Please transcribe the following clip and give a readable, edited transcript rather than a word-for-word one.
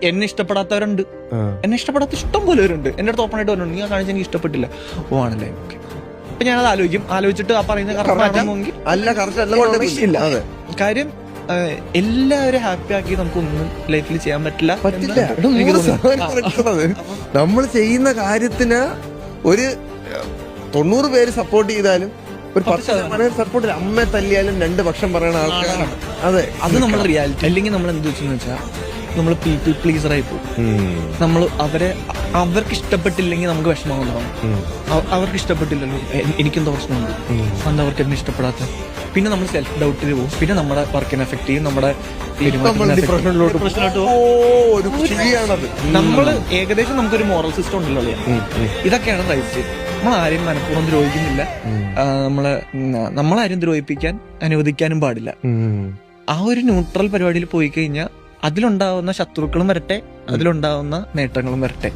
എന്നെ ഇഷ്ടപ്പെടാത്തവരുണ്ട്, എന്നെ ഇഷ്ടപ്പെടാത്ത ഇഷ്ടം പോലെ വരുന്നുണ്ട്. എന്റെ അടുത്ത് ഓപ്പൺ ആയിട്ട് പറഞ്ഞിട്ടുണ്ട്, നീ കാണിച്ച എനിക്ക് ഇഷ്ടപ്പെട്ടില്ല. ഓ ആണല്ലേ, ഓക്കെ. അപ്പൊ ഞാനത് ആലോചിച്ചിട്ട് ആ പറയുന്ന കാര്യം എല്ലാവരും ഹാപ്പി ആക്കി നമുക്കൊന്നും ലൈഫിൽ ചെയ്യാൻ പറ്റില്ല. നമ്മൾ ചെയ്യുന്ന കാര്യത്തിന് ഒരു 90 പേര് സപ്പോർട്ട് ചെയ്താലും ഒരു 10% സപ്പോർട്ട്, അമ്മയെ തല്ലിയാലും 2 പക്ഷം പറയുന്ന ആൾക്കാരാണ്. അതെ, അത് നമ്മുടെ റിയാലിറ്റി. അല്ലെങ്കിൽ നമ്മൾ എന്ത് വെച്ചെന്ന് വെച്ചാൽ നമ്മൾ പീപ്പിൾ പ്ലീസർ ആയി പോകും. നമ്മൾ അവർക്ക് ഇഷ്ടപ്പെട്ടില്ലെങ്കിൽ നമുക്ക് വിഷമം ഉണ്ടാവും. അവർക്ക് ഇഷ്ടപ്പെട്ടില്ലല്ലോ, എനിക്കെന്തോ പ്രശ്നമുണ്ട്, അന്ന് അവർക്ക് എന്നെ ഇഷ്ടപ്പെടാത്ത. പിന്നെ നമ്മൾ സെൽഫ് ഡൗട്ടിൽ പോകും. പിന്നെ നമ്മുടെ വർക്കിനെ എഫക്ട് ചെയ്യും, നമ്മുടെ നമ്മള് ഏകദേശം നമുക്കൊരു മോറൽ സിസ്റ്റം ഉണ്ടല്ലോ. ഇതൊക്കെയാണ് റൈറ്റ്. നമ്മൾ ആരെയും മനഃപൂർവ്വം ദ്രോഹിക്കുന്നില്ല, നമ്മളാരും ദ്രോഹിപ്പിക്കാൻ അനുവദിക്കാനും പാടില്ല. ആ ഒരു ന്യൂട്രൽ പരിപാടിയിൽ പോയി കഴിഞ്ഞാൽ അതിലുണ്ടാവുന്ന ശത്രുക്കളും വരട്ടെ, അതിലുണ്ടാവുന്ന നേട്ടങ്ങളും വരട്ടെ.